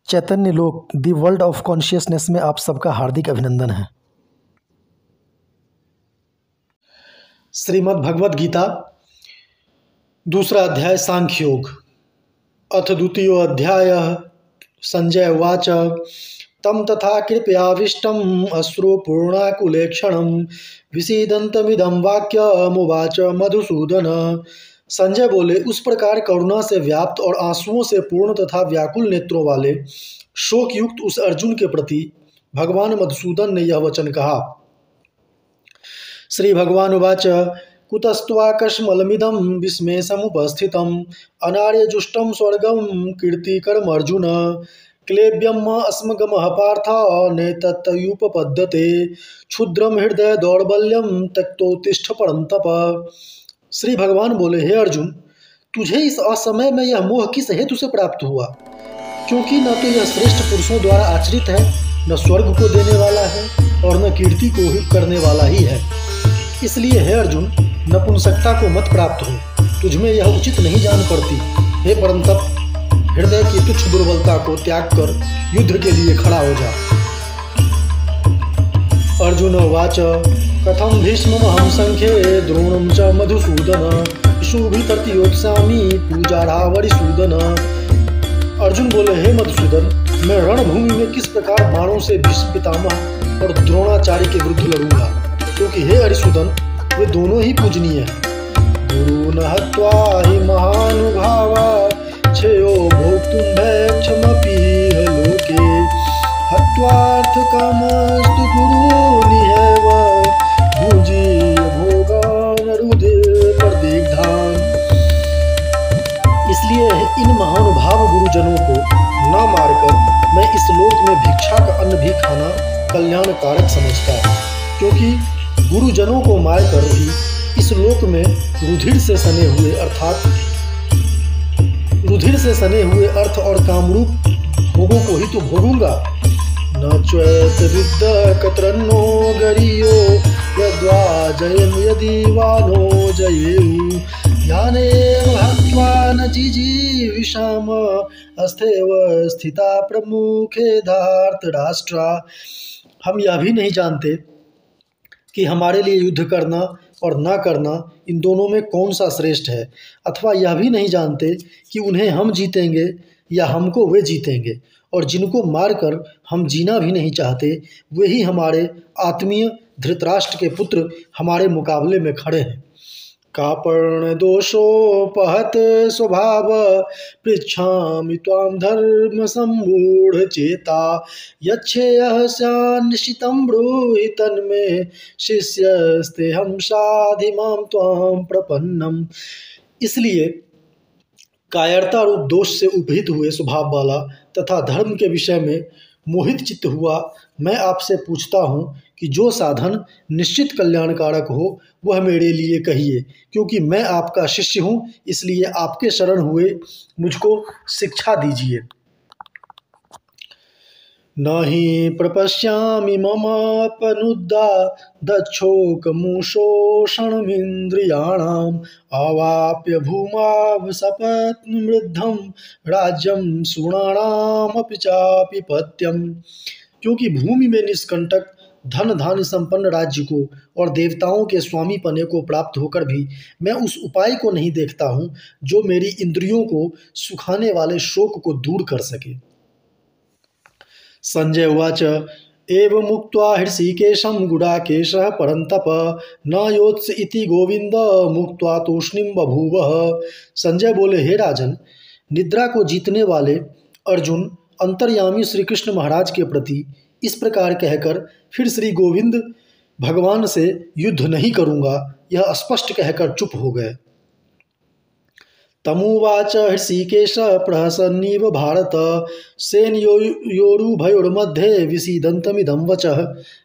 चैतन्य लोक the world of consciousness में आप सबका हार्दिक अभिनंदन है। श्रीमद् भगवद गीता दूसरा अध्याय सांख्य योग। अथ द्वितीयो अध्याय। संजय उवाच तम तथा कृपयाविष्टम अश्रुपूर्णाकुलेक्षणं विसीदन्तमिदं वाक्यमुवाच मधुसूदन। संजय बोले, उस प्रकार करुणा से व्याप्त और आंसुओं से पूर्ण तथा व्याकुल नेत्रों वाले शोक युक्त उस अर्जुन के प्रति भगवान मधुसूदन ने यह वचन कहा। श्री भगवान उवाच कुतस्त्वाकस्मलमिदं विस्मय समुपस्थितम् अनार्यजुष्टं स्वर्गं कीर्तिकरम् अर्जुन क्लेब्यम् अस्मगमः पार्थ नेतत्तयुपपद्यते क्षुद्रम हृदय दौर्बल्यम त्यक्तोत्तिष्ठ परंतप। श्री भगवान बोले, हे अर्जुन, तुझे इस असमय में यह मोह किस हेतु से प्राप्त हुआ? क्योंकि न तो यह श्रेष्ठ पुरुषों द्वारा आचरित है, न स्वर्ग को देने वाला है और न कीर्ति को ही करने वाला ही है। इसलिए हे अर्जुन, नपुंसकता को मत प्राप्त हो, तुझमें यह उचित नहीं जान पड़ती। हे परंतप, हृदय की तुच्छ दुर्बलता को त्याग कर युद्ध के लिए खड़ा हो जा। अर्जुन उवाच कथं भीष्ममहं संख्ये द्रोणं च मधुसूदन शुभितर्तियोत्सामि पूजारावरिसूदन। अर्जुन बोले, हे मधुसूदन, मैं रणभूमि में किस प्रकार बाणों से भीष्म पितामह और द्रोणाचार्य के विरुद्ध लड़ूंगा, क्योंकि हे हरिसूदन, वे दोनों ही पूजनीय हैं। गुरुन् हत्वा हि महानुभावा श्रेयो भोक्तुं भैक्षमपि लोके हत्वार्थकामस्तु गुरूनिहैव भुजीय भोगान् रुधिरप्रदिग्धान्। इसलिए इन महानुभाव गुरुजनों को न मारकर मैं इस लोक में भिक्षा का अन्न भी खाना कल्याणकारक समझता हूँ, क्योंकि गुरुजनों को मारकर ही इस लोक में रुधिर से सने हुए अर्थ और कामरूप भोगों को ही तो भोगूंगा। न च्वैत विद्ध कतरन्नो गरियो यद्वा जयम यदि वानो जयेयु यानेव हत्वा न जिजीविषाम अस्तेव स्थिता प्रमुखे धार्तराष्ट्रा। हम यह भी नहीं जानते कि हमारे लिए युद्ध करना और ना करना इन दोनों में कौन सा श्रेष्ठ है, अथवा यह भी नहीं जानते कि उन्हें हम जीतेंगे या हमको वे जीतेंगे, और जिनको मारकर हम जीना भी नहीं चाहते, वे ही हमारे आत्मीय धृतराष्ट्र के पुत्र हमारे मुकाबले में खड़े हैं। कापर्ण दोषोपहत स्वभाव पृच्छामि त्वां धर्म सम्मूढ़ चेता यच्छेयः स्यान्निश्चितं ब्रूहि तन्मे शिष्यस्तेऽहं साधि मां त्वां प्रपन्नम्। इसलिए कायरता रूप दोष से उपहित हुए स्वभाव वाला तथा धर्म के विषय में मोहित चित्त हुआ मैं आपसे पूछता हूँ कि जो साधन निश्चित कल्याणकारक हो वह मेरे लिए कहिए, क्योंकि मैं आपका शिष्य हूँ, इसलिए आपके शरण हुए मुझको शिक्षा दीजिए। न हि प्रपश्यामि ममापनुद्दा दच्छोकमुशोषणमिन्द्रियाणाम् अवाप्य भूमावसपत्नमृद्धं राज्यं सुराणामपि चापि पत्यम्। क्योंकि भूमि में निष्कंटक धन धान्य संपन्न राज्य को और देवताओं के स्वामी पने को प्राप्त होकर भी मैं उस उपाय को नहीं देखता हूँ जो मेरी इंद्रियों को सुखाने वाले शोक को दूर कर सके। संजय उवाच एवमुक्त्वा हृषीकेशं गुडाकेशः परन्तप न योत्स्य इति गोविंद मुक्त्वा तूष्णीं बभूवः। संजय बोले, हे राजन, निद्रा को जीतने वाले अर्जुन अंतर्यामी श्री कृष्ण महाराज के प्रति इस प्रकार कहकर फिर श्री गोविंद भगवान से युद्ध नहीं करूँगा यह स्पष्ट कहकर चुप हो गए। तमुवाच हृषीकेश प्रहसन्निव भारत सेनयोरुभयोर्मध्ये विसीदन्तमिदं वचः।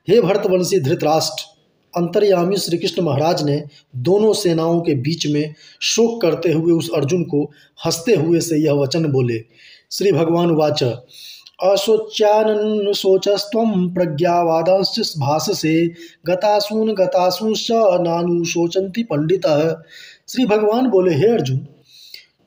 हे भरतवंशी धृतराष्ट्र, अंतर्यामी श्री कृष्ण महाराज ने दोनों सेनाओं के बीच में शोक करते हुए उस अर्जुन को हंसते हुए से यह वचन बोले। श्री भगवान उवाच अशोच्यानन् शोचस्त्वं प्रज्ञावादांश्च भाससे गतासूंश्च नानु शोचन्ति पंडितः। श्री भगवान बोले, हे अर्जुन,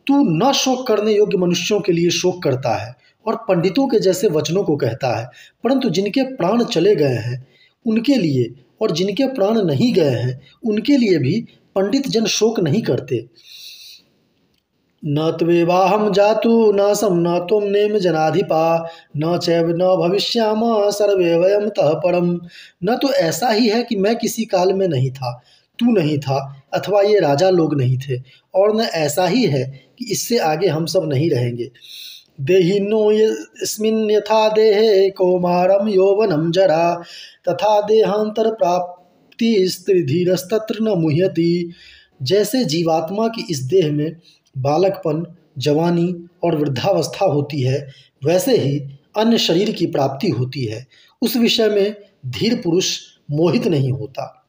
तू न शोक करने योग्य मनुष्यों के लिए शोक करता है और पंडितों के जैसे वचनों को कहता है, परंतु जिनके प्राण चले गए हैं उनके लिए और जिनके प्राण नहीं गए हैं उनके लिए भी पंडित जन शोक नहीं करते। न त्वेवाहम जातु न सम न त्वं नेम जनाधिपा न चैव न भविष्याम सर्वे वयम तः परम। न तो ऐसा ही है कि मैं किसी काल में नहीं था, तू नहीं था, अथवा ये राजा लोग नहीं थे, और न ऐसा ही है कि इससे आगे हम सब नहीं रहेंगे। देहिनो यस्मिन् यथा देहे कौमारम यौवनम जरा तथा देहांतर प्राप्ति स्त्रीधीरस्तत्र न मुह्यति। जैसे जीवात्मा की इस देह में बालकपन, जवानी और वृद्धावस्था होती है, वैसे ही अन्य शरीर की प्राप्ति होती है। उस विषय में धीर पुरुष मोहित नहीं होता।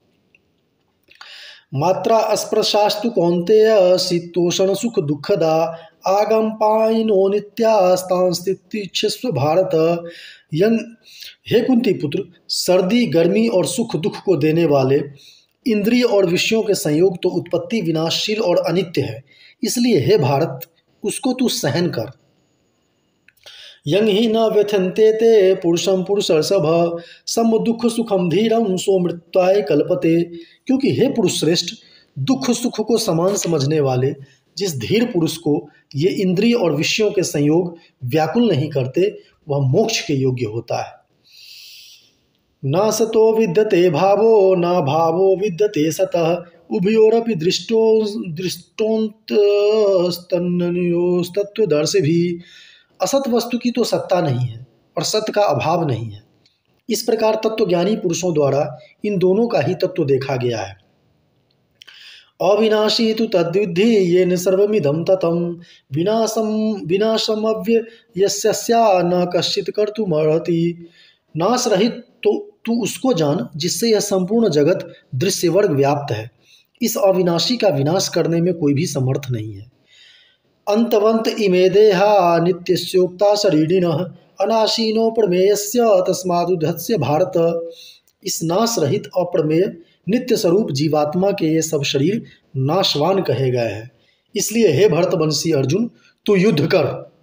मात्रा अस्पृशास्तु कौन्तेय शीतोषण सुख दुःखदा आगम पायनो नित्यास्तांस्तिच्छस्व भारत। यंग हे कुंती पुत्र, सर्दी, गर्मी और सुख दुख को देने वाले इंद्रिय और विषयों के संयोग तो उत्पत्ति विनाशशील और अनित्य है, इसलिए हे भारत उसको तू सहन कर। यंग ही न व्यथन्ते ते पुरुषम पुरुषर्षभ सम दुख सुखम धीरम सो मृत्युआय कल्पते। क्योंकि हे पुरुष श्रेष्ठ, दुख सुख को समान समझने वाले जिस धीर पुरुष को ये इंद्रिय और विषयों के संयोग व्याकुल नहीं करते, वह मोक्ष के योग्य होता है। न सतो विद्यते भावो न भावो विद्यते सतः उभयोरपि दृष्टोस्तन्योस्तत्वदर्शी भी। असत वस्तु की तो सत्ता नहीं है और सत्य का अभाव नहीं है। इस प्रकार तत्वज्ञानी पुरुषों द्वारा इन दोनों का ही तत्व देखा गया है। अविनाशी तु तद्विद्धि येन सर्वमिदं ततं विनाशमव्ययस्या न कश्चित् कर्तुमर्हति। नाश रहित तो तू उसको जान जिससे यह संपूर्ण जगत दृश्य वर्ग व्याप्त है। इस अविनाशी का विनाश करने में कोई भी समर्थ नहीं है। अंतवंत इमे देहा नित्यस्योक्ता शरीरिणः अनाशीनो प्रमेयस्य तस्मादुद्धस्य भारत। इस नाश रहित अप्रमेय नित्य स्वरूप जीवात्मा के ये सब शरीर नाशवान कहे गए हैं, इसलिए हे भरतवंशी अर्जुन, तू युद्ध कर।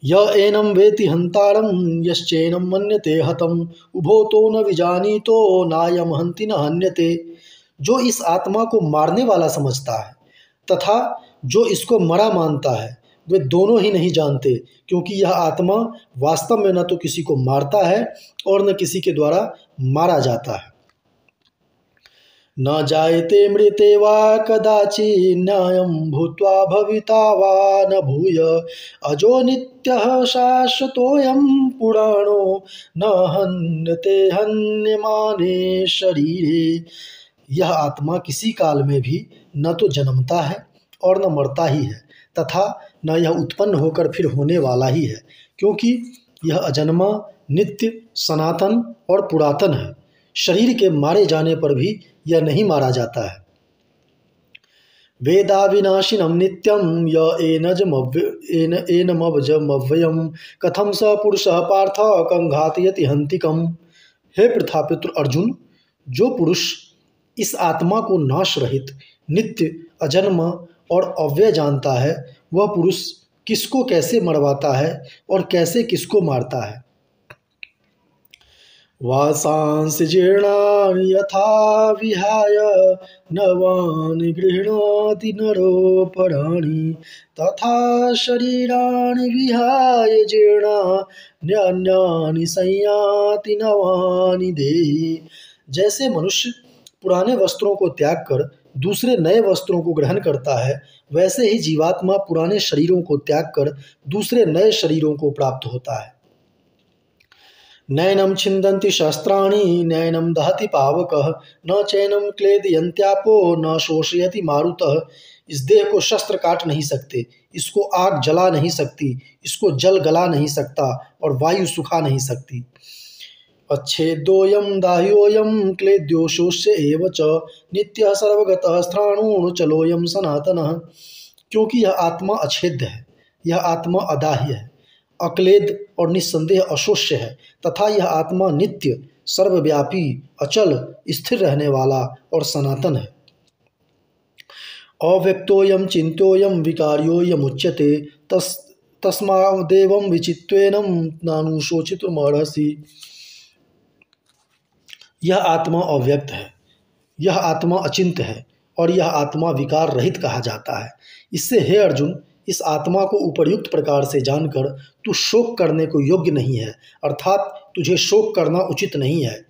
य एनम वेति हंतारम यश्चैनम मन्यते हतम उभो तो न विजानीतो नायम हंति न हन्यते। जो इस आत्मा को मारने वाला समझता है तथा जो इसको मरा मानता है, वे दोनों ही नहीं जानते, क्योंकि यह आत्मा वास्तव में न तो किसी को मारता है और न किसी के द्वारा मारा जाता है। न जायते मृते वा कदाचित् न्यायं भूत्वा भविता वा न भूय अजो नित्यः शाश्वतोऽयं पुराणो न हन्यते हन्यमाने शरीरे। यह आत्मा किसी काल में भी न तो जन्मता है और न मरता ही है, तथा न यह उत्पन्न होकर फिर होने वाला ही है, क्योंकि यह अजन्मा, नित्य, सनातन और पुरातन है। शरीर के मारे जाने पर भी यह नहीं मारा जाता है। वेदा विनाशिनम नित्यम य एनमव्ययम् कथम स पुरुषः पार्थ कंघातयति हंतिकम्। हे प्रथापितृ अर्जुन, जो पुरुष इस आत्मा को नाश रहित, नित्य, अजन्मा और अव्यय जानता है, वह पुरुष किसको कैसे मरवाता है और कैसे किसको मारता है। वासांसि जीर्णानि यथा विहाय नवानि गृह्णाति नरोपराणि तथा शरीराणि विहाय जीर्णान्यानि संयाति नवानि देहि। जैसे मनुष्य पुराने वस्त्रों को त्याग कर दूसरे नए वस्त्रों को ग्रहण करता है, वैसे ही जीवात्मा पुराने शरीरों को त्याग कर दूसरे नए शरीरों को प्राप्त होता है। नैनम छिन्दन्ति शस्त्राणि नैनम दहति पावकः न चैनम क्लेदयन्त्यापो न शोषयति मारुतः। इस देह को शस्त्र काट नहीं सकते, इसको आग जला नहीं सकती, इसको जल गला नहीं सकता और वायु सुखा नहीं सकती। अच्छेदोयम दाह्योयम क्लेद्यो शोष्य एव च नित्यः सर्वगतः स्थाणुर्चलोयम सनातनः। क्योंकि यह आत्मा अछेद्य है, यह आत्मा अदाह्य है, अक्लेद और निस्संदेह अशोष्य है, तथा यह आत्मा नित्य, सर्वव्यापी, अचल, स्थिर रहने वाला और सनातन है। अव्यक्तोयम चिंत्योयम विकार्योयम उच्यते तस्मादेवं विचित्वेनं नानुशोचितुमर्हसि। यह आत्मा अव्यक्त है, यह आत्मा अचिंत्य है और यह आत्मा विकार रहित कहा जाता है। इससे हे अर्जुन, इस आत्मा को उपर्युक्त प्रकार से जानकर तू शोक करने को योग्य नहीं है, अर्थात तुझे शोक करना उचित नहीं है।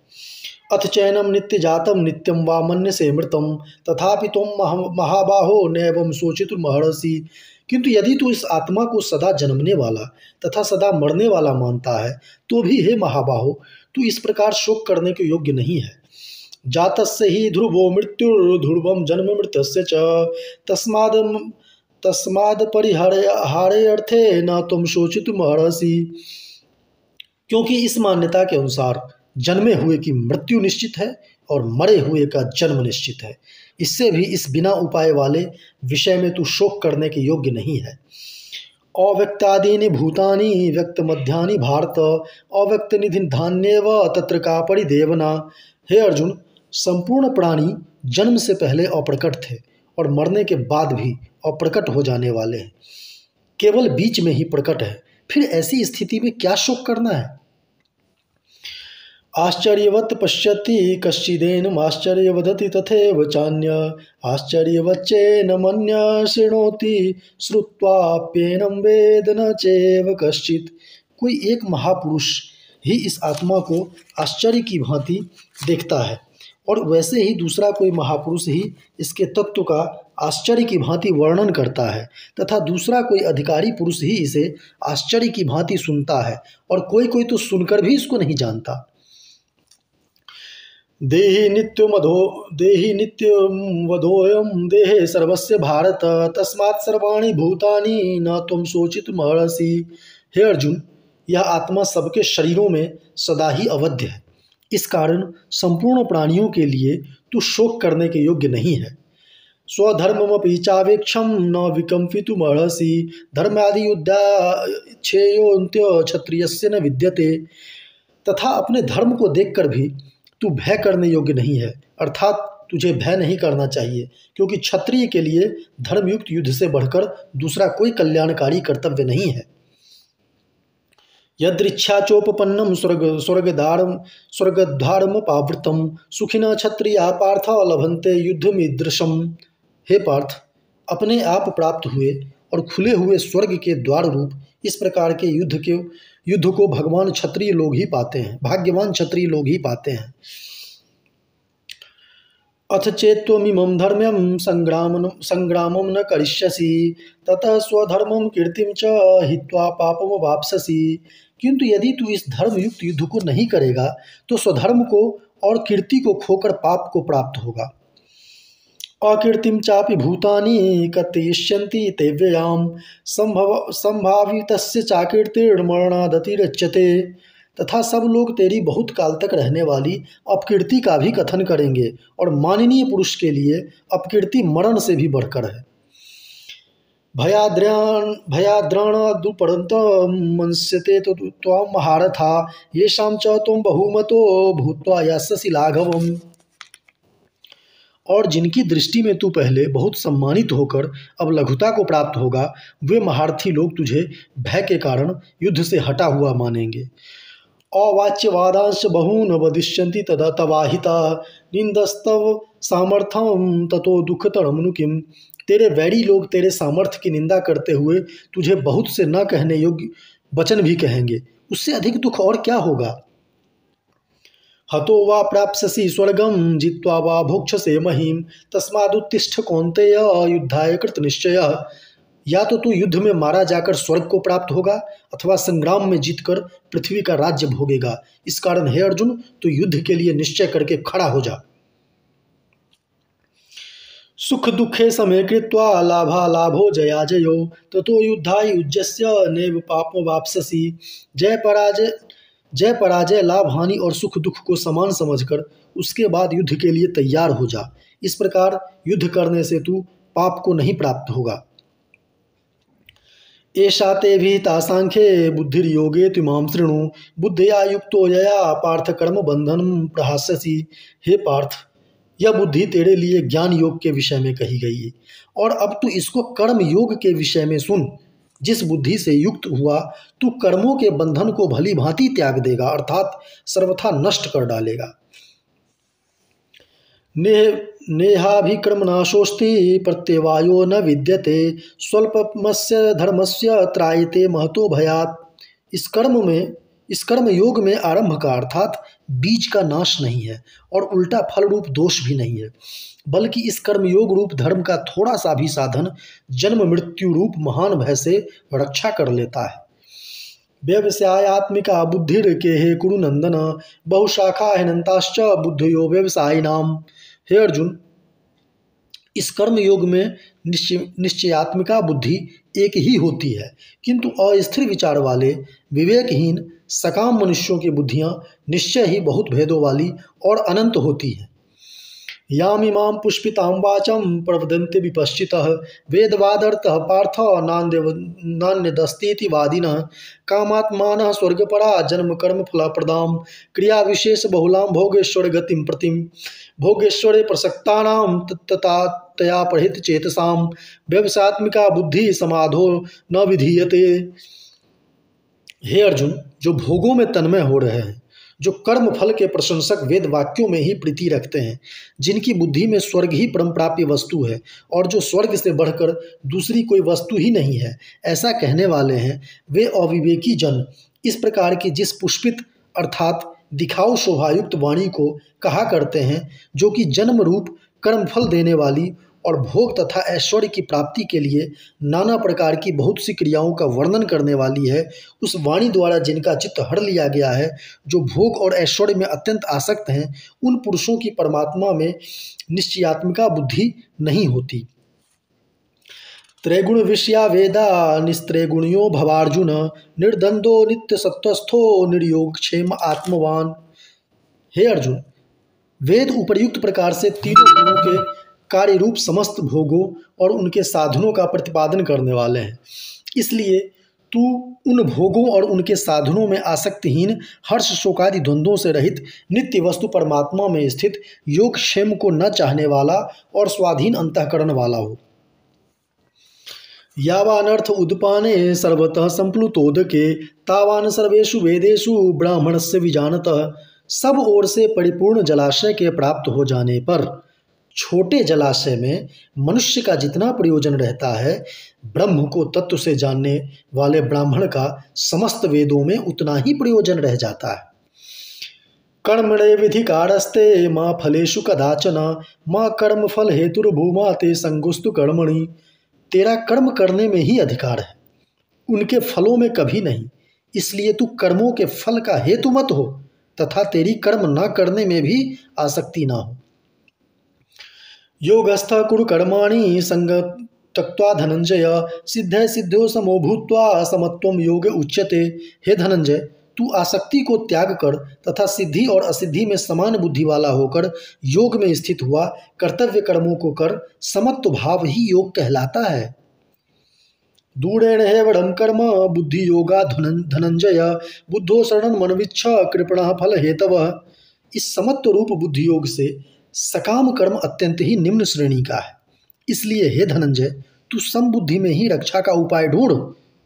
अथ चैनम नित्य जातम नित्यम वा मन्यसे मृतम तथापि तुम महाबाहो नैवं शोचितुमर्हसि। किंतु यदि तू इस आत्मा को सदा जन्मने वाला तथा सदा मरने वाला मानता है तो भी हे महाबाहो, तू इस प्रकार शोक करने के योग्य नहीं है। जातस्य ही ध्रुवो मृत्युर्ध्रुवम जन्म मृतस्य च तस्माद परिहारे अर्थे न तुम शोचितुमर्हसि। क्योंकि इस मान्यता के अनुसार जन्मे हुए की मृत्यु निश्चित है और मरे हुए का जन्म निश्चित है। इससे भी इस बिना उपाय वाले विषय में तू शोक करने के योग्य नहीं है। अव्यक्तादीनि भूतानि व्यक्त मध्यानि भारत अव्यक्त निधि धान्येव तत्र का परिदेवना। हे अर्जुन, संपूर्ण प्राणी जन्म से पहले अप्रकट थे और मरने के बाद भी अप्रकट हो जाने वाले हैं, केवल बीच में ही प्रकट है। फिर ऐसी स्थिति में क्या शोक करना है। आश्चर्यवत् पश्यति कश्चिदेनम् आश्चर्य वदति तथैव चान्य आश्चर्यवच्चैनमन्यः शृणोति श्रुत्वाप्येनं वेद न चैव कश्चित्। कोई एक महापुरुष ही इस आत्मा को आश्चर्य की भांति देखता है और वैसे ही दूसरा कोई महापुरुष ही इसके तत्व का आश्चर्य की भांति वर्णन करता है तथा दूसरा कोई अधिकारी पुरुष ही इसे आश्चर्य की भांति सुनता है और कोई कोई तो सुनकर भी इसको नहीं जानता। देहि नित्यं वधोऽयं देहे सर्वस्य भारत तस्मात् सर्वाणि भूतानि न त्वं शोचितुमर्हसि। हे अर्जुन, यह आत्मा सबके शरीरों में सदा ही अवध्य है, इस कारण संपूर्ण प्राणियों के लिए तू शोक करने के योग्य नहीं है। स्वधर्ममपि चावेक्षं न विकम्पितुमर्हसि धर्मादि युद्धाच्छेयोऽन्त्य क्षत्रियस्य न विद्यते। तथा अपने धर्म को देखकर भी तू भय करने योग्य नहीं है, अर्थात तुझे भय नहीं करना चाहिए, क्योंकि क्षत्रिय के लिए धर्मयुक्त युद्ध से बढ़कर दूसरा कोई कल्याणकारी कर्तव्य नहीं है। यदृच्छाचोपपन्नं स्वर्गद्वारमपावृतं सुखिनः क्षत्रियाः पार्थ लभन्ते युद्धमीदृशम्। हे पार्थ, अपने आप प्राप्त हुए और खुले हुए स्वर्ग के द्वार रूप इस प्रकार के युद्ध को भगवान क्षत्रिय लोग ही पाते हैं, भाग्यवान क्षत्रिय लोग ही पाते हैं। अथ चेत्त्वमिमं धर्म्यं संग्रामं न करिष्यसि ततः स्वधर्मं कीर्तिं च हित्वा पापम वाप्स्यसि। किंतु यदि तू इस धर्मयुक्त युद्ध को नहीं करेगा तो स्वधर्म को और कीर्ति को खोकर पाप को प्राप्त होगा। अकीर्तिं चापि भूतानि कथयिष्यन्ति ते व्ययाम संभावितस्य चाकीर्तिर्मरणादतिरच्यते। तथा सब लोग तेरी बहुत काल तक रहने वाली अपकीर्ति का भी कथन करेंगे और माननीय पुरुष के लिए अपकीर्ति मरण से भी बढ़कर है। भयाद्राणादुपरन्तं मंस्यते तो त्वां महारथा येषां च त्वं बहुमतो भूत्वा यास्यसि लाघवम्। और जिनकी दृष्टि में तू पहले बहुत सम्मानित होकर अब लघुता को प्राप्त होगा, वे महारथी लोग तुझे भय के कारण युद्ध से हटा हुआ मानेंगे। अवाच्यवादांश बहून वदिष्यन्ति तदा तवाहिता निंदस्तव सामर्थ्यम ततो दुःखतरम नु किम। तेरे वैरी लोग तेरे सामर्थ्य की निंदा करते हुए तुझे बहुत से न कहने योग्य वचन भी कहेंगे, उससे अधिक दुख और क्या होगा। हतो वा प्राप्स्यसि स्वर्गं जित्वा वा भोक्ष्यसे महीम तस्मादुत्तिष्ठ कौन्तेय युद्धाय कृतनिश्चयः। या तो तू युद्ध में मारा जाकर स्वर्ग को प्राप्त होगा अथवा संग्राम में जीतकर पृथ्वी का राज्य भोगेगा। इस कारण हे अर्जुन, तू युद्ध के लिए निश्चय करके खड़ा हो जा। सुख दुखे समे कृत्वा लाभालाभो जयाजयो ततो युद्धाय युज्यस्य नैव पापो वाप्स्यसि। जय पराजय लाभ हानि और सुख दुख को समान समझकर उसके बाद युद्ध के लिए तैयार हो जा। इस प्रकार युद्ध करने से तू पाप को नहीं प्राप्त होगा। एषा ते विहिता सांख्ये बुद्धिर्योगे त्विमां शृणु बुद्धिया युक्तो यया पार्थ कर्म बंधनं प्रहास्यसि। हे पार्थ, यह बुद्धि तेरे लिए ज्ञान योग के विषय में कही गई है और अब तू इसको कर्म योग के विषय में सुन। जिस बुद्धि से युक्त हुआ तू कर्मों के बंधन को भली भांति त्याग देगा, अर्थात सर्वथा नष्ट कर डालेगा। नेहाभिक्रमनाशोस्ति प्रत्यवायो न विद्यते स्वल्पमस्य धर्मस्य त्रायते महतो भयात्। इस कर्म योग में आरंभ का अर्थात बीज का नाश नहीं है और उल्टा फल रूप दोष भी नहीं है, बल्कि इस कर्म योग रूप धर्म का थोड़ा सा भी साधन जन्म मृत्यु रूप महान भय से रक्षा कर लेता है। व्यवसायात्मिका बुद्धिर के हे कुरुनंदन बहुशाखा हिनंताश्च बुद्धयो व्यवसायिनाम। हे अर्जुन, इस कर्म योग में निश्चयात्मिका बुद्धि एक ही होती है, किंतु अस्थिर विचार वाले विवेकहीन सकाम मनुष्यों की बुद्धियां निश्चय ही बहुत भेदों वाली और अनंत होती हैं। यामिमां पुष्पितां वाचं प्रवदन्ते विपश्चितः वेदवादर्थः पार्थ नान्यदस्तीति वादिनः कामात्मानः स्वर्गपरा जन्म कर्म फलप्रदां क्रिया विशेष बहुलां भोगेश्वर गतिं प्रतिं भोगेश्वरे प्रसक्तानां तया प्रहित चेतसां व्यवसात्मिका बुद्धि समाधो न विधीयते। हे अर्जुन, जो भोगों में तन्मय हो रहे हैं, जो कर्म फल के प्रशंसक वेद वाक्यों में ही प्रीति रखते हैं, जिनकी बुद्धि में स्वर्ग ही परम प्राप्य वस्तु है और जो स्वर्ग से बढ़कर दूसरी कोई वस्तु ही नहीं है, ऐसा कहने वाले हैं, वे अविवेकी जन इस प्रकार की जिस पुष्पित अर्थात दिखाऊ शोभायुक्त वाणी को कहा करते हैं, जो कि जन्म रूप कर्म फल देने वाली और भोग तथा ऐश्वर्य की प्राप्ति के लिए नाना प्रकार की बहुत सी क्रियाओं का वर्णन करने वाली है, उस वाणी द्वारा जिनका चित्त हर लिया गया है, जो भोग और ऐश्वर्य में अत्यंत आसक्त हैं, उन पुरुषों की परमात्मा में निश्चयात्मिका बुद्धि नहीं होती। त्रैगुण विषया वेदा निस्त्रैगुणियो भवार्जुन निर्द्वंदो नित्य सत्वस्थो निर्योग क्षेम आत्मवान। हे अर्जुन, वेद उपर्युक्त प्रकार से तीनों गुणों के कार्य रूप समस्त भोगों और उनके साधनों का प्रतिपादन करने वाले हैं, इसलिए तू उन भोगों और उनके साधनों में आसक्तिहीन हर्ष शोकादि द्वंद्वों से रहित नित्य वस्तु परमात्मा में स्थित योग क्षेम को न चाहने वाला और स्वाधीन अंतःकरण वाला हो। यावानर्थ उद्पाने सर्वतः संप्लुतोदके तावान सर्वेषु वेदेषु ब्राह्मणस्य विजानतः। सब ओर से परिपूर्ण जलाशय के प्राप्त हो जाने पर छोटे जलाशय में मनुष्य का जितना प्रयोजन रहता है, ब्रह्म को तत्व से जानने वाले ब्राह्मण का समस्त वेदों में उतना ही प्रयोजन रह जाता है। कर्मणे विधिकारस्ते माँ फलेषु कदाचन माँ कर्म फल हेतुर्भूमा ते संगुस्तु कर्मणि। तेरा कर्म करने में ही अधिकार है, उनके फलों में कभी नहीं, इसलिए तू कर्मों के फल का हेतु मत हो तथा तेरी कर्म न करने में भी आसक्ति ना हो। योगस्थ कुरु कर्माणि संग त्यक्त्वा धनंजय सिद्धे सिद्धो समो भूत्वा समत्वम योग उच्यते। हे धनंजय, तू आसक्ति को त्याग कर तथा सिद्धि और असिद्धि में समान बुद्धि वाला होकर योग में स्थित हुआ कर्तव्य कर्मों को कर, समत्व भाव ही योग कहलाता है। दूरेण हेवढ़ कर्म बुद्धि योगा धनंजय बुद्धो शरणं मनविच्छ कृपणः फल हेतवः। इस समत्व रूप बुद्धि योग से सकाम कर्म अत्यंत ही निम्न श्रेणी का है, इसलिए हे धनंजय, तू समबुद्धि में ही रक्षा का उपाय ढूंढ,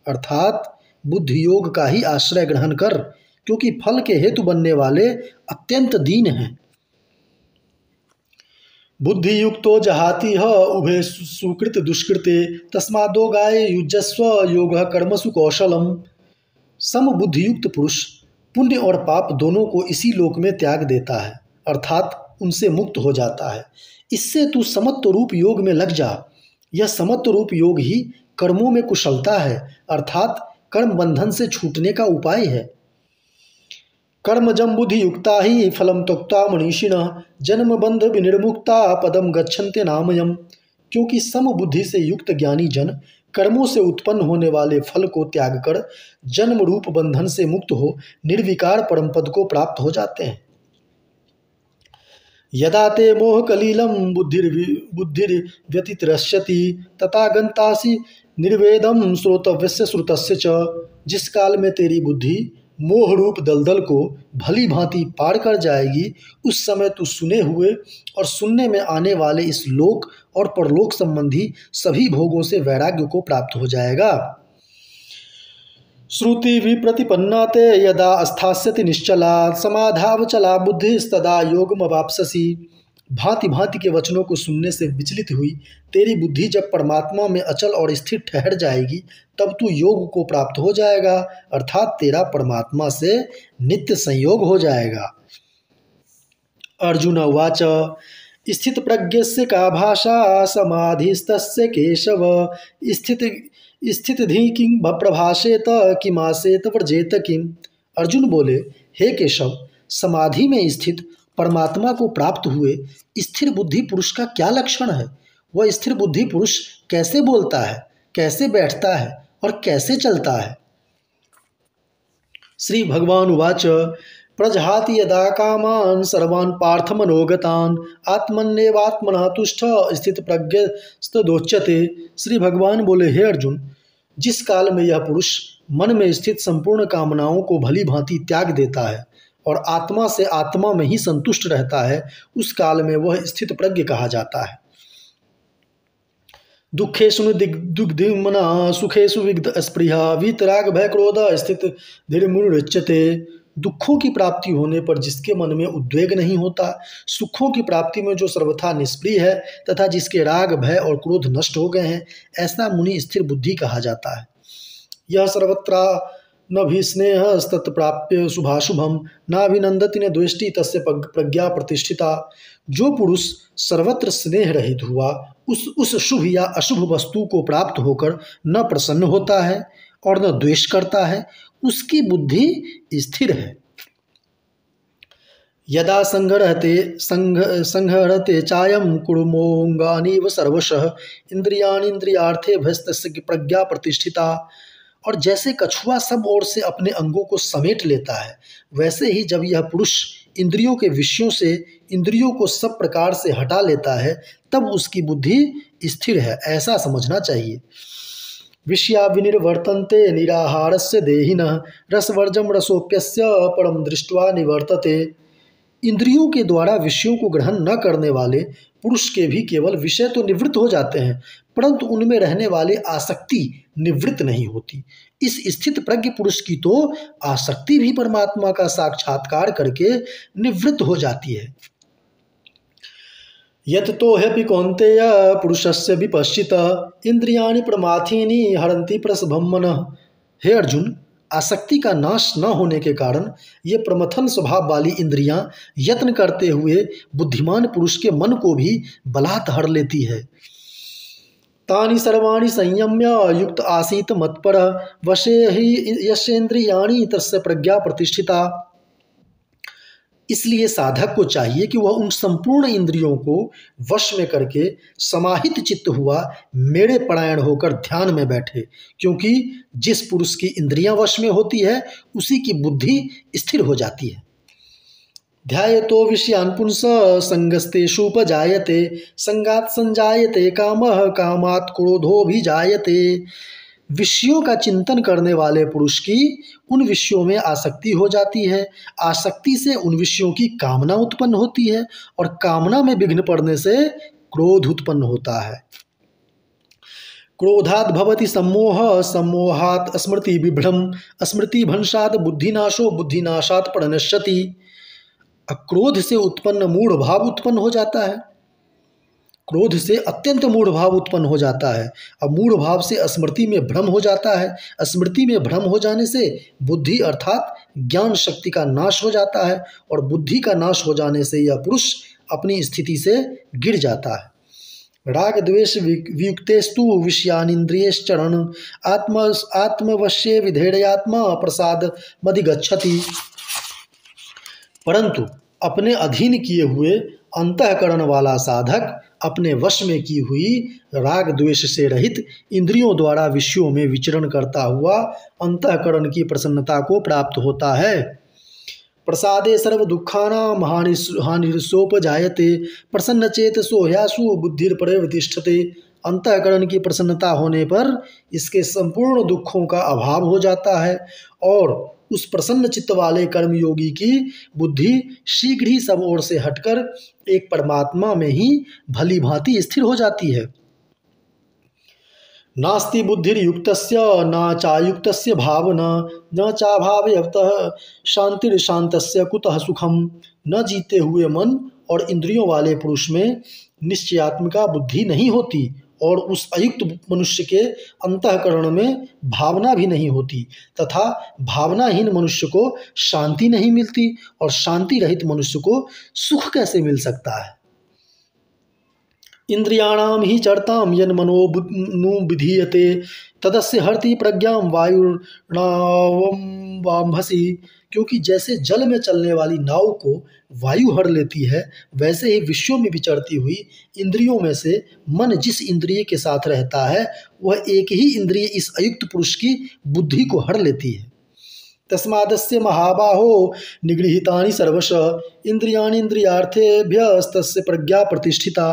अर्थात बुद्धि योग का ही आश्रय ग्रहण कर, क्योंकि फल के हेतु बनने वाले अत्यंत दीन हैं। बुद्धि युक्तो जहाति उभे सुकृत दुष्कृते तस्मादो गाय युजस्व योग कर्मसु कौशलम। समबुद्धि युक्त पुरुष पुण्य और पाप दोनों को इसी लोक में त्याग देता है, अर्थात उनसे मुक्त हो जाता है। इससे तू समत्व रूप योग में लग जा। यह समत्व रूप योग ही कर्मों में कुशलता है, अर्थात कर्म बंधन से छूटने का उपाय है। कर्मजं बुद्धि युक्ता ही फलम त्यक्त्वा मनीषिणः जन्म बंध विनिर्मुक्ता पदम गच्छन्ते नामयम्। क्योंकि समबुद्धि से युक्त ज्ञानी जन कर्मों से उत्पन्न होने वाले फल को त्याग कर जन्म रूप बंधन से मुक्त हो निर्विकार परम पद को प्राप्त हो जाते हैं। यदा ते मोह कलीलम बुद्धिर्व्यतिरश्यति तथा गंतासि निर्वेदम श्रोतव्यस्य श्रुतस्य च। जिस काल में तेरी बुद्धि मोह रूप दलदल को भली भांति पार कर जाएगी, उस समय तू सुने हुए और सुनने में आने वाले इस लोक और परलोक संबंधी सभी भोगों से वैराग्य को प्राप्त हो जाएगा। श्रुति विप्रतिपन्ना ते यदा स्थास्यति निश्चला समाधावचला बुद्धिस्तदा योगमवाप्स्यसि। भांति भांति के वचनों को सुनने से विचलित हुई तेरी बुद्धि जब परमात्मा में अचल और स्थिर ठहर जाएगी तब तू योग को प्राप्त हो जाएगा, अर्थात तेरा परमात्मा से नित्य संयोग हो जाएगा। अर्जुन उवाच स्थित प्रज्ञस्य का भाषा समाधिस्तस्य केशव स्थितधि किं प्रभाषेत किमासेत व्रजेत किम। अर्जुन बोले, हे केशव, समाधि में स्थित परमात्मा को प्राप्त हुए स्थिर बुद्धि पुरुष का क्या लक्षण है? वह स्थिर बुद्धि पुरुष कैसे बोलता है, कैसे बैठता है और कैसे चलता है? श्री भगवान उवाच प्रजहाति यदा कामान् सर्वान् पार्थ मनोगतान् आत्मन्येवात्मनः तुष्टः स्थित प्रज्ञस्तदोच्यते। श्री भगवान बोले, हे अर्जुन, जिस काल में यह पुरुष मन में स्थित संपूर्ण कामनाओं को भली भांति त्याग देता है और आत्मा से आत्मा में ही संतुष्ट रहता है, उस काल में वह स्थित प्रज्ञ कहा जाता है। दुखेषु दिग्धिमना सुखेषु विगत स्पृहा वीतराग भय क्रोध स्थित धीर्मुच्यते। दुखों की प्राप्ति होने पर जिसके मन में उद्वेग नहीं होता, सुखों की प्राप्ति में जो सर्वथा निष्प्रिय है तथा जिसके राग भय और क्रोध नष्ट हो गए हैं, ऐसा मुनि स्थिर बुद्धि कहा जाता है। यह सर्वत्र न भी स्नेह तत्प्राप्य शुभाशुभम नाभिनंदति न द्वेष्टि तस्य प्रज्ञा प्रतिष्ठिता। जो पुरुष सर्वत्र स्नेह रहित हुआ उस शुभ या अशुभ वस्तु को प्राप्त होकर न प्रसन्न होता है और न द्वेष करता है, उसकी बुद्धि स्थिर है। यदा संहरते चायम कुर्मोंगानीव सर्वशः इंद्रियार्थेभ्यस्तस्य भस्तस्य प्रज्ञा प्रतिष्ठिता। और जैसे कछुआ सब ओर से अपने अंगों को समेट लेता है, वैसे ही जब यह पुरुष इंद्रियों के विषयों से इंद्रियों को सब प्रकार से हटा लेता है, तब उसकी बुद्धि स्थिर है, ऐसा समझना चाहिए। विषया विनिर्वर्तन्ते निराहारस्य देहिनः रसवर्जम रसोप्यस्य परम दृष्ट्वा निवर्तते। इंद्रियों के द्वारा विषयों को ग्रहण न करने वाले पुरुष के भी केवल विषय तो निवृत्त हो जाते हैं, परंतु उनमें रहने वाली आसक्ति निवृत्त नहीं होती। इस स्थित प्रज्ञ पुरुष की तो आसक्ति भी परमात्मा का साक्षात्कार करके निवृत्त हो जाती है। यत्तो ह्यपि कौन्तेय पुरुषस्य विपश्चितः इंद्रियाणि प्रमाथीनि हरन्ति प्रसभं मनः। हे अर्जुन, आसक्ति का नाश न होने के कारण ये प्रमथन स्वभाव वाली इंद्रियां यत्न करते हुए बुद्धिमान पुरुष के मन को भी बलात् हर लेती है। तानि सर्वाणि संयम्य युक्त आसीत मत्परः वशे हि यस्येन्द्रियाणि तस्य प्रज्ञा प्रतिष्ठिता। इसलिए साधक को चाहिए कि वह उन संपूर्ण इंद्रियों को वश में करके समाहित चित्त हुआ मेरे परायण होकर ध्यान में बैठे, क्योंकि जिस पुरुष की इंद्रियां वश में होती है उसी की बुद्धि स्थिर हो जाती है। ध्यायतो विषयान् पुंसः संगस्तेषुपजायते संगात् संजायते कामः कामात् क्रोधोऽभिजायते। विषयों का चिंतन करने वाले पुरुष की उन विषयों में आसक्ति हो जाती है, आसक्ति से उन विषयों की कामना उत्पन्न होती है और कामना में विघ्न पड़ने से क्रोध उत्पन्न होता है। क्रोधात् भवति सम्मोह सम्मोहात् स्मृति विभ्रम स्मृति भंशात् बुद्धिनाशो बुद्धिनाशात् प्रणश्यति। क्रोध से उत्पन्न मूढ़ भाव उत्पन्न हो जाता है, क्रोध से अत्यंत मूढ़ भाव उत्पन्न हो जाता है। अब मूढ़ भाव से स्मृति में भ्रम हो जाता है, स्मृति में भ्रम हो जाने से बुद्धि अर्थात ज्ञान शक्ति का नाश हो जाता है और बुद्धि का नाश हो जाने से यह पुरुष अपनी स्थिति से गिर जाता है। राग द्वेष वियुक्तेस्तु विषयानिन्द्रियश्चरण आत्मवश्ये विधेयत्मा प्रसाद मधिगच्छति। परंतु अपने अधीन किए हुए अंतःकरण वाला साधक अपने वश में की हुई राग द्वेष से रहित इंद्रियों द्वारा विषयों में विचरण करता हुआ अंतःकरण की प्रसन्नता को प्राप्त होता है। प्रसादे सर्व दुखानां हानिर्सोपजायते प्रसन्नचेतसो ह्यासु बुद्धिर्परितिष्ठते। अंतःकरण की प्रसन्नता होने पर इसके संपूर्ण दुखों का अभाव हो जाता है और उस प्रसन्न चित्त वाले कर्मयोगी की बुद्धि शीघ्र ही सब ओर से हटकर एक परमात्मा में ही भली भांति स्थिर हो जाती है। नास्ति बुद्धिर्युक्तस्य न चायुक्तस्य भावना न चाभावयतः शांतिर्शांतस्य कुतः सुखम। न जीते हुए मन और इंद्रियों वाले पुरुष में निश्चयात्मिका बुद्धि नहीं होती और उस अयुक्त मनुष्य के अंतःकरण में भावना भी नहीं होती तथा भावनाहीन मनुष्य को शांति नहीं मिलती और शांति रहित मनुष्य को सुख कैसे मिल सकता है। इंद्रियाणाम ही चरताम यन मनोनु विधीयते तदस्य हरति प्रज्ञां वायुर्नावम्भसी। क्योंकि जैसे जल में चलने वाली नाव को वायु हर लेती है वैसे ही विश्वों में विचरती हुई इंद्रियों में से मन जिस इंद्रिय के साथ रहता है वह एक ही इंद्रिय इस अयुक्त पुरुष की बुद्धि को हर लेती है। तस्मादस्य महाबाहो निगृहीतानि सर्वश इंद्रियाणि इंद्रियार्थेभ्यस्तस्य प्रज्ञा प्रतिष्ठिता।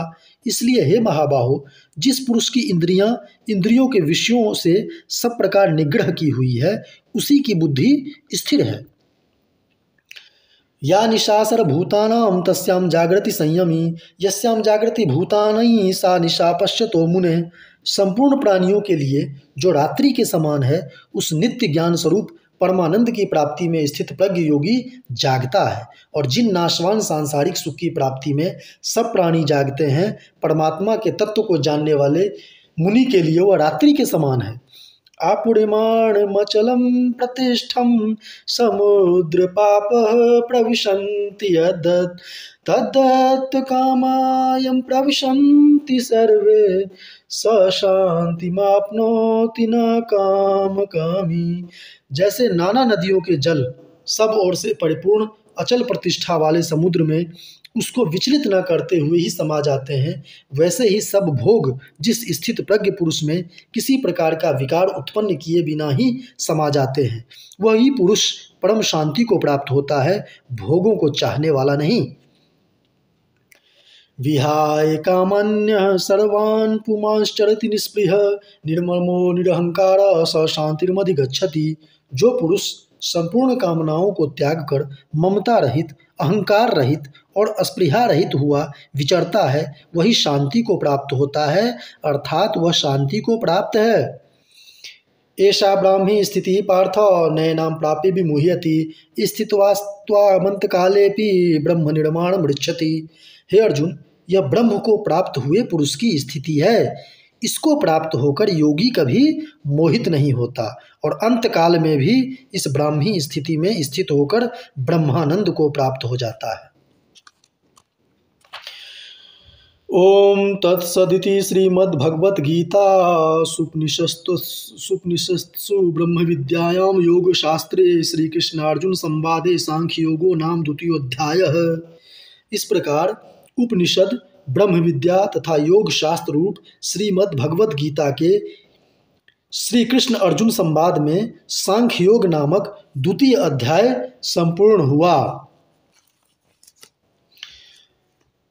इसलिए हे महाबाहो, जिस पुरुष की इंद्रियां इंद्रियों के विषयों से सब प्रकार निग्रह की हुई है उसी की बुद्धि स्थिर है। या निशा सर्वभूतानां तस्यां जागृति संयमी यस्यां जागृति भूतानि सा निशा पश्यतो मुने। संपूर्ण प्राणियों के लिए जो रात्रि के समान है उस नित्य ज्ञान स्वरूप परमानंद की प्राप्ति में स्थित प्रज्ञ योगी जागता है और जिन नाशवान सांसारिक सुख की प्राप्ति में सब प्राणी जागते हैं परमात्मा के तत्व को जानने वाले मुनि के लिए वह रात्रि के समान है। आपूर्यमाणमचलं प्रतिष्ठं समुद्र पाप प्रविशन्ति यद्दत् तद्दत् कामायं प्रविशन्ति सर्वे स शान्तिमाप्नोति न कामकामी। जैसे नाना नदियों के जल सब ओर से परिपूर्ण अचल प्रतिष्ठा वाले समुद्र में उसको विचलित न करते हुए ही समा जाते हैं वैसे ही सब भोग जिस स्थित प्रज्ञ पुरुष में किसी प्रकार का विकार उत्पन्न किए बिना ही समा जाते हैं वही पुरुष परम शांति को प्राप्त होता है, भोगों को चाहने वाला नहीं। विहाय कामन्यः सर्वान् पुमांश्चरति निस्पृह निर्ममो निरहंकार स शांतिर्मधिगच्छति। जो पुरुष संपूर्ण कामनाओं को त्याग कर ममता रहित, अहंकार रहित और अस्पृहा रहित हुआ विचरता है वही शांति को प्राप्त होता है, अर्थात वह शांति को प्राप्त है। एषा ब्राह्मी स्थिति पार्थ नैनां प्राप्य विमुह्यति स्थित्वास्त्वामंत कालेपि ब्रह्म निर्माण मृच्छति। हे अर्जुन, यह ब्रह्म को प्राप्त हुए पुरुष की स्थिति है। इसको प्राप्त होकर योगी कभी मोहित नहीं होता और अंत काल में भी इस ब्राह्मी स्थिति में स्थित होकर ब्रह्मानंद को प्राप्त हो जाता है। ओम तत्सदिति श्रीमद्भगवद्गीता सुपनिषत्सु ब्रह्म विद्यायां योग शास्त्रे श्री कृष्णार्जुन संवादे सांख्य योगो नाम द्वितीयोऽध्यायः। इस प्रकार उपनिषद, ब्रह्म विद्या तथा योग शास्त्र रूप श्रीमद् भगवद गीता के श्री कृष्ण अर्जुन संवाद में सांख्य योग नामक द्वितीय अध्याय संपूर्ण हुआ।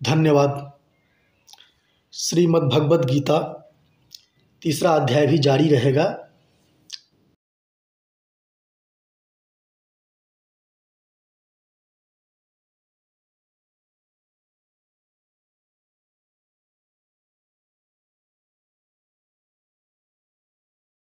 धन्यवाद। श्रीमद् भगवद गीता तीसरा अध्याय भी जारी रहेगा।